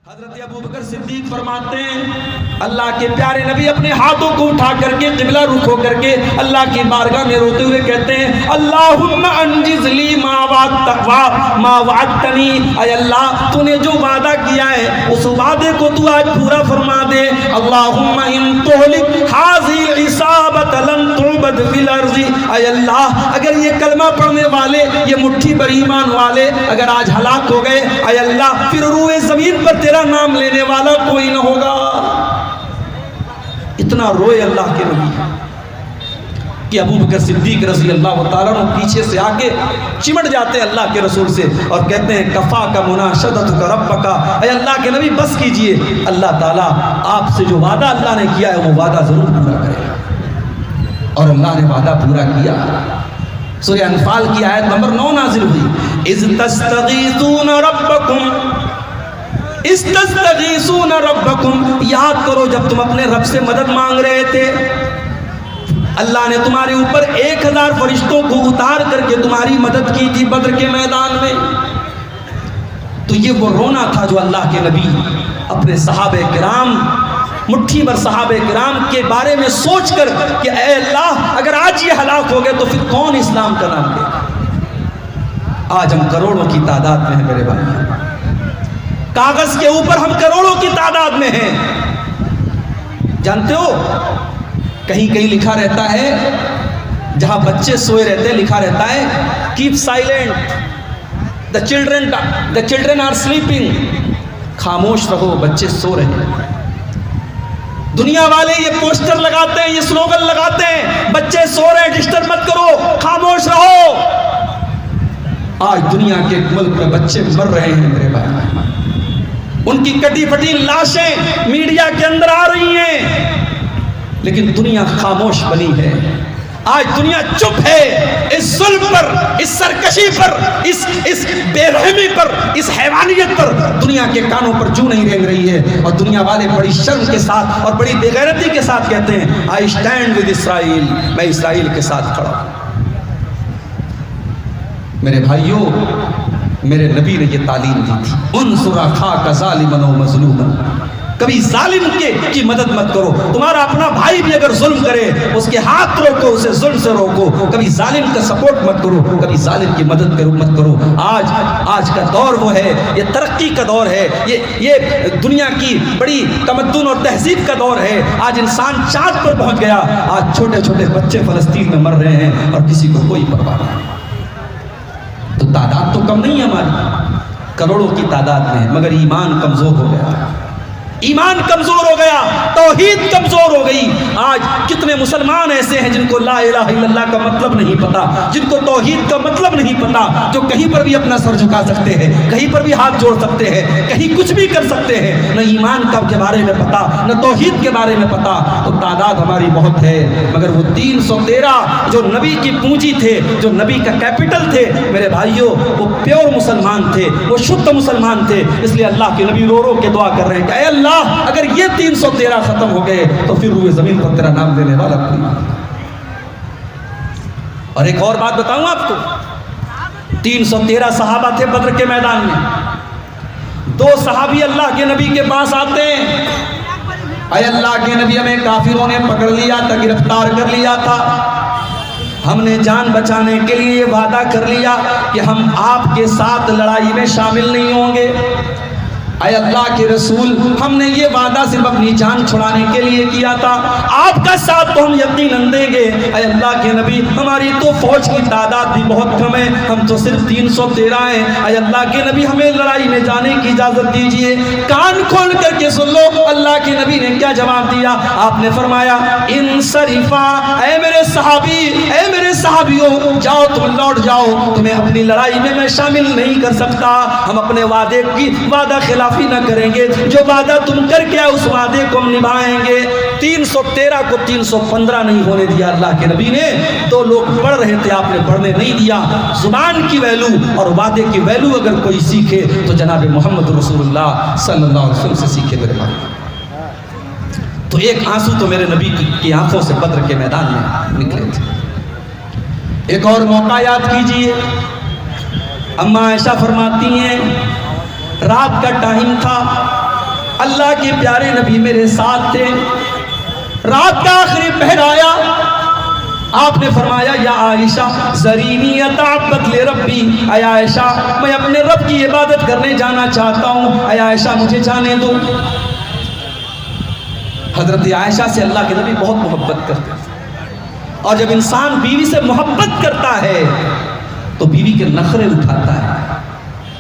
حضرت ابوبکر صدیق فرماتے ہیں اللہ کے پیارے نبی اپنے ہاتھوں کو اٹھا کر کے قبلہ رخ ہو کر کے اللہ کی بارگاہ میں روتے ہوئے کہتے ہیں اللہم انجز لی ما وعدتنی، اے اللہ تو نے جو وعدہ کیا ہے اس وعدے کو تو آج پورا فرما دے۔ اللہم ان تہلک ھذی العصابۃ لن تعبد فی الارض، اے اللہ اگر یہ کلمہ پڑھنے والے، یہ مٹھی بھر ایمان والے اگر آج ہلاک ہو گئے، اے اللہ پھر روئے زمین پر تیرا نام لینے والا کوئی نہ ہوگا۔ اتنا روئے اللہ کے نبی کہ ابوبکر صدیق رضی اللہ تعالیٰ عنہ پیچھے سے آگے چمٹ جاتے ہیں اللہ کے رسول سے اور کہتے ہیں کفا کا مناشدتک ربک، اے اللہ کے نبی بس کیجئے، اللہ تعالیٰ آپ سے جو وعدہ اللہ نے کیا ہے وہ وعدہ ضرور پورا کرے گا۔ اور اللہ نے وعدہ پورا کیا۔ سورہ انفال کی آیت نمبر 9 نازل ہوئی، اذ تستغیثون ربکم، استستغیثون ربکم، یاد کرو جب تم اپنے رب سے مدد مانگ رہے تھے، اللہ نے تمہارے اوپر 1000 فرشتوں کو اتار کر کے تمہاری مدد کی تھی بدر کے میدان میں۔ تو یہ وہ رونا تھا جو اللہ کے نبی اپنے صحابہ کرام، مٹھی بھر صحابہ کرام کے بارے میں سوچ کر کہ اے اللہ اگر آج یہ ہلاک ہو گئے تو پھر کون اسلام کا نام لے گا۔ آج ہم کروڑوں کی تعداد میں ہیں میرے بھائی، کاغذ کے اوپر ہم کروڑوں کی تعداد میں ہیں۔ جانتے ہو کہیں کہیں لکھا رہتا ہے، جہاں بچے سوئے رہتے ہیں لکھا رہتا ہے keep silent, the children are sleeping، خاموش رہو بچے سو رہے ہیں۔ دنیا والے یہ پوسٹر لگاتے ہیں، یہ سلوگن لگاتے ہیں، بچے سو رہے ہیں ڈسٹرب مت کرو، خاموش رہو۔ آج دنیا کے ملک میں بچے مر رہے ہیں میرے بھائی، ان کی کٹی پھٹی لاشیں میڈیا کے اندر آ رہی ہیں، لیکن دنیا خاموش بنی ہے۔ آج دنیا چپ ہے اس ظلم پر، اس سرکشی پر، اس بے رحمی پر، اس حیوانیت پر دنیا کے کانوں پر جو نہیں رینگ رہی ہے۔ اور دنیا والے بڑی شرم کے ساتھ اور بڑی بے غیرتی کے ساتھ کہتے ہیں I stand with اسرائیل، میں اسرائیل کے ساتھ کھڑا ہوں۔ میرے بھائیوں، میرے نبی نے یہ تعلیم دی تھی، انصر اخاک ظالما و مظلوما، کبھی ظالم کی مدد مت کرو۔ تمہارا اپنا بھائی بھی اگر ظلم کرے اس کے ہاتھ روکو، اسے ظلم سے روکو، کبھی ظالم کا سپورٹ مت کرو، کبھی ظالم کی مدد مت کرو۔ آج کا دور وہ ہے، یہ ترقی کا دور ہے، یہ دنیا کی بڑی تمدن اور تہذیب کا دور ہے۔ آج انسان چاند پر پہنچ گیا، آج چھوٹے چھوٹے بچے فلسطین میں مر رہے ہیں اور کسی کو کوئی پرواہ نہیں۔ تو تعداد تو کم نہیں ہے ہماری، کروڑوں کی تعداد میں ہے، مگر ایمان کمزور ہو گیا، ایمان کمزور ہو گیا، توحید کمزور ہو گئی۔ آج کتنے مسلمان ایسے ہیں جن کو لا الہ الا اللہ کا مطلب نہیں پتا، جن کو توحید کا مطلب نہیں پتا، جو کہیں پر بھی اپنا سر جھکا سکتے ہیں، کہیں پر بھی ہاتھ جوڑ سکتے ہیں، کہیں کچھ بھی کر سکتے ہیں، نہ ایمان کے بارے میں پتا، نہ توحید کے بارے میں پتا۔ تو تعداد ہماری بہت ہے، مگر وہ 313 جو نبی کی پونجی تھے، جو نبی کا کیپٹل تھے میرے بھائیوں، وہ پیور مسلمان تھے، وہ شدھ مسلمان تھے۔ اس لیے اللہ کے نبی رو رو کے دعا کر رہے ہیں کہ اے اللہ اگر یہ 313 ختم ہو گئے تو پھر روئے زمین پر تیرا نام لینے والا کوئی نہیں۔ اور ایک اور بات بتاؤں آپ کو، 313 صحابہ تھے بدر کے میدان میں، 2 صحابی اللہ کے نبی کے پاس آتے ہیں، اے اللہ کے نبی ہمیں کافروں نے پکڑ لیا تھا، گرفتار کر لیا تھا، ہم نے جان بچانے کے لیے یہ وعدہ کر لیا کہ ہم آپ کے ساتھ لڑائی میں شامل نہیں ہوں گے۔ اے اللہ کے رسول ہم نے یہ وعدہ صرف اپنی جان چھڑانے کے لیے کیا تھا، آپ کا ساتھ تو ہم یقیناً دیں گے۔ اے اللہ کے نبی ہماری تو فوج کی تعداد بھی بہت کم ہے، ہم تو صرف 313 ہیں، اے اللہ کے نبی ہمیں لڑائی میں جانے کی اجازت دیجئے۔ کان کھول کر کے سن لو اللہ کے نبی نے کیا جواب دیا۔ آپ نے فرمایا انصرفا، اے میرے صحابی، اے میرے صحابیوں، جاؤ تم لوٹ جاؤ، تمہیں اپنی لڑائی میں میں شامل نہیں کر سکتا، ہم اپنے وعدے کی وعدہ خلاف نہ کریں گے، جو وعدہ تم کر کے اس وعدے کو ہم نبھائیں گے۔ 313 کو 315 نہیں ہونے دیا اللہ کے نبی نے۔ 2 لوگ پڑھ رہے تھے، آپ نے پڑھنے نہیں دیا۔ زبان کی ویلو اور وعدے کی ویلو اگر کوئی سیکھے تو جناب محمد رسول اللہ صلی اللہ علیہ وسلم سے سیکھے میرے بھائی۔ تو ایک آنسو تو میرے نبی کی آنکھوں سے بدر کے میدان میں نکلے تھے۔ ایک اور موقع یاد کیجئے، اماں عائشہ فرماتی ہیں رات کا ٹائم تھا، اللہ کے پیارے نبی میرے ساتھ تھے. رات کا آخری پہر آیا, آپ نے فرمایا یا عائشہ ذرینی اتعبد لربی, اے عائشہ میں اپنے رب کی عبادت کرنے جانا چاہتا ہوں, اے عائشہ مجھے جانے دو. حضرت عائشہ سے اللہ کے نبی بہت محبت کرتے ہیں, اور جب انسان بیوی سے محبت کرتا ہے تو بیوی کے نخرے اٹھاتا ہے.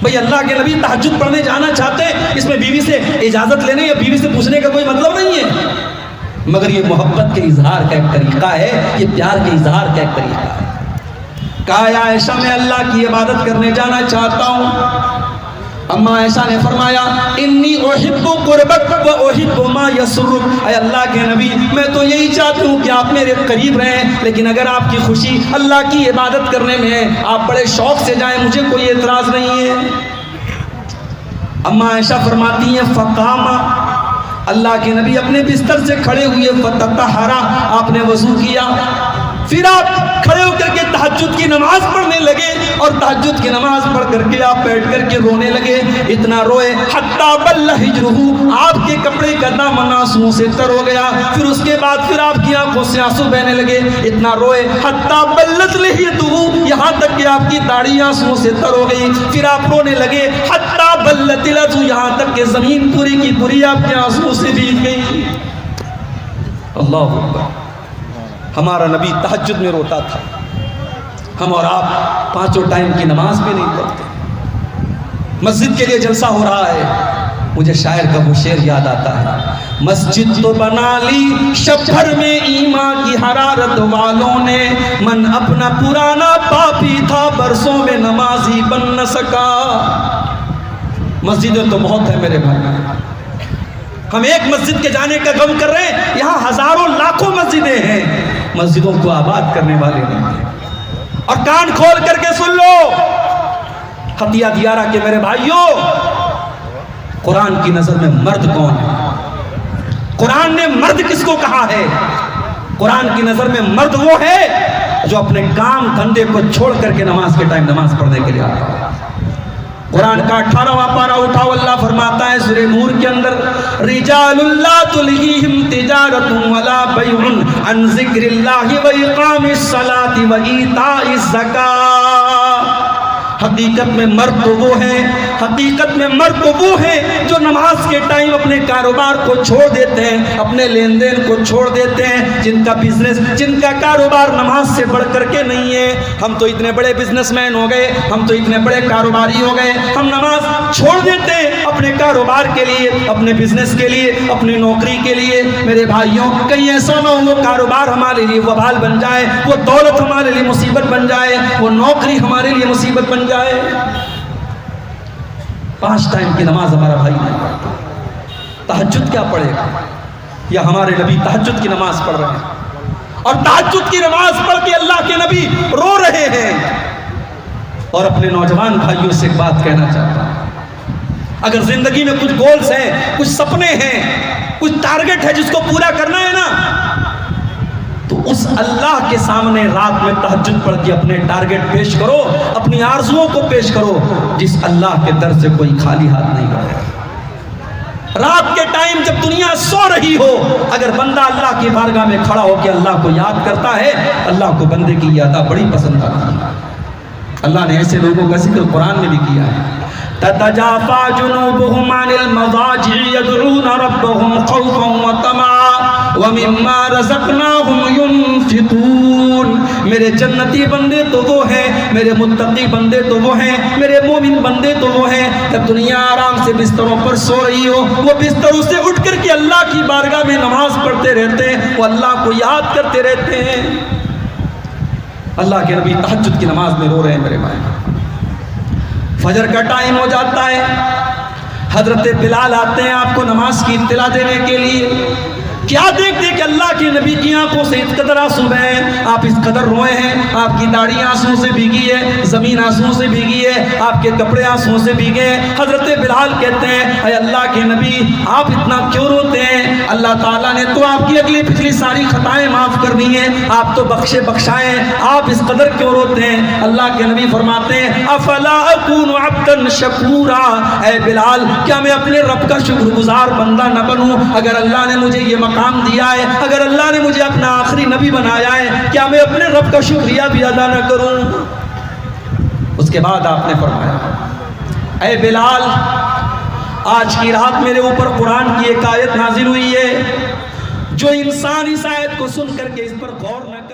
بھئی اللہ کے نبی تہجد پڑھنے جانا چاہتے ہیں, اس میں بیوی سے اجازت لینے یا بیوی سے پوچھنے کا کوئی مطلب نہیں ہے, مگر یہ محبت کے اظہار کا ایک طریقہ ہے, یہ پیار کے اظہار کا ایک طریقہ ہے. کہا یا عائشہ میں اللہ کی عبادت کرنے جانا چاہتا ہوں. اما عائشہ نے فرمایا انی احب قربک و احب ما یسرک, اے اللہ کے نبی میں تو یہی چاہتا ہوں کہ آپ میرے قریب رہیں, لیکن اگر آپ کی خوشی اللہ کی عبادت کرنے میں ہے آپ بڑے شوق سے جائیں, مجھے کوئی اعتراض نہیں ہے. اما عائشہ فرماتی ہیں فقاما, اللہ کے نبی اپنے بستر سے کھڑے ہوئے, فتطہرا آپ نے وضو کیا, پھر آپ کھڑے ہو کر کے تہجد کی نماز پڑھنے لگے, اور تہجد کی نماز پڑھ کر کے آپ بیٹھ کر کے رونے لگے. اتنا روئے حتی بل ہجرہ, آپ کے کپڑے کا دامن آنسوؤں سے تر ہو گیا. پھر اس کے بعد پھر آپ کی آنکھوں سے آنسو بہنے لگے. اتنا روئے حتی بلت لحیتہ, یہاں تک کہ آپ کی داڑھی آنسوؤں سے تر ہو گئی. پھر آپ رونے لگے حتی بلت لحیتہ, یہاں تک کہ زمین پوری کی پوری آپ کے آنسوؤں سے بھیگ گئی. اللہ اکبر. ہمارا نبی تہجد میں روتا تھا, ہم اور آپ پانچوں ٹائم کی نماز بھی نہیں پڑھتے. مسجد کے لیے جلسہ ہو رہا ہے, مجھے شاعر کا وہ شعر یاد آتا ہے, مسجد تو بنا لی شب بھر میں ایمان کی حرارت والوں نے, من اپنا پرانا پاپی تھا برسوں میں نمازی بن نہ سکا. مسجدیں تو بہت ہیں میرے بھائی, ہم ایک مسجد کے جانے کا غم کر رہے ہیں, یہاں ہزاروں لاکھوں مسجدیں ہیں, مسجدوں کو آباد کرنے والے نہیں ہیں. اور کان کھول کر کے سن لو حتیہ دیارہ کے میرے بھائیوں, قرآن کی نظر میں مرد کون ہے؟ قرآن نے مرد کس کو کہا ہے؟ قرآن کی نظر میں مرد وہ ہے جو اپنے کام دھندے کو چھوڑ کر کے نماز کے ٹائم نماز پڑھنے کے لیے آتا ہے. قرآن کا 18واں پارہ اٹھاؤ, اللہ فرماتا ہے سورہ نور کے اندر, رجال لا تلہیہم تجارت ولا بیع عن ذکر اللہ واقام الصلاۃ وایتاء الزکاۃ. حقیقت میں مرد تو وہ ہیں, حقیقت میں مرد تو وہ ہیں جو نماز کے ٹائم اپنے کاروبار کو چھوڑ دیتے ہیں, اپنے لین دین کو چھوڑ دیتے ہیں, جن کا بزنس جن کا کاروبار نماز سے بڑھ کر کے نہیں ہے. ہم تو اتنے بڑے بزنس مین ہو گئے, ہم تو اتنے بڑے کاروباری ہو گئے, ہم نماز چھوڑ دیتے ہیں اپنے کاروبار کے لیے, اپنے بزنس کے لیے, اپنی نوکری کے لیے. میرے بھائیوں کہیں ایسا نہ ہو وہ کاروبار ہمارے لیے وبال بن جائے, وہ دولت ہمارے لیے مصیبت بن جائے, وہ نوکری ہمارے لیے مصیبت بن جائے. 5 ٹائم کی نماز ہمارا بھائی نہیں پڑھتا, تہجد کیا پڑھے گا؟ یا ہمارے نبی تہجد کی نماز پڑھ رہے ہیں, اور تہجد کی نماز پڑھ کے اللہ کے نبی رو رہے ہیں. اور اپنے نوجوان بھائیوں سے ایک بات کہنا چاہتا ہوں, اگر زندگی میں کچھ گولز ہیں, کچھ سپنے ہیں, کچھ ٹارگٹ ہے جس کو پورا کرنا ہے نا, تو اس اللہ کے سامنے رات میں تہجد پڑھ کے اپنے ٹارگٹ پیش کرو, اپنی آرزوؤں کو پیش کرو, جس اللہ کے در سے کوئی خالی ہاتھ نہیں گئے. رات کے ٹائم جب دنیا سو رہی ہو, اگر بندہ اللہ کی بارگاہ میں کھڑا ہو کے اللہ کو یاد کرتا ہے, اللہ کو بندے کی یہ ادا بڑی پسند آتی ہے. اللہ نے ایسے لوگوں کا ذکر قرآن میں بھی کیا ہے, تتجافى جنوبهم عن المضاجع يدعون ربهم خوفا وطمعا ومما رزقناهم ينفقون. میرے جنتی بندے تو وہ ہیں, میرے متقی بندے تو وہ ہیں, میرے مومن بندے تو وہ ہیں, جب دنیا آرام سے بستروں پر سو رہی ہو, وہ بستروں سے اٹھ کر کے اللہ کی بارگاہ میں نماز پڑھتے رہتے ہیں, وہ اللہ کو یاد کرتے رہتے ہیں. اللہ کے نبی تہجد کی نماز میں رو رہے ہیں میرے بھائی. فجر کا ٹائم ہو جاتا ہے, حضرت بلال آتے ہیں آپ کو نماز کی اطلاع دینے کے لیے. کیا دیکھتے کہ اللہ کے نبی کی آنکھوں سے اس قدر آنسو بہے ہیں, آپ اس قدر روئے ہیں, آپ کی داڑھی آنسوؤں سے بھیگی ہے, زمین آنسوؤں سے بھیگی ہے, آپ کے کپڑے آنسوؤں سے بھیگے ہیں. حضرت بلال کہتے ہیں اے اللہ کے نبی آپ اتنا کیوں روتے ہیں؟ اللہ اللہ تعالیٰ نے تو آپ کی اگلی پچھلی ساری خطائیں معاف کر دی ہیں، آپ تو بخشے بخشائیں، آپ اس قدر کیوں روتے ہیں؟ اللہ کے نبی فرماتے ہیں افلا اکون عبدا شکورا، اے بلال کیا میں اپنے رب کا شکر گزار بندہ نہ بنوں؟ اگر اللہ نے مجھے یہ مقام دیا ہے، اگر اللہ نے مجھے اپنا آخری نبی بنایا ہے، کیا میں اپنے رب کا شکریہ بھی ادا نہ کروں؟ اس کے بعد آپ نے فرمایا اے بلال آج کی رات میرے اوپر قرآن کی ایک آیت نازل ہوئی ہے، جو انسان اس آیت کو سن کر کے اس پر غور نہ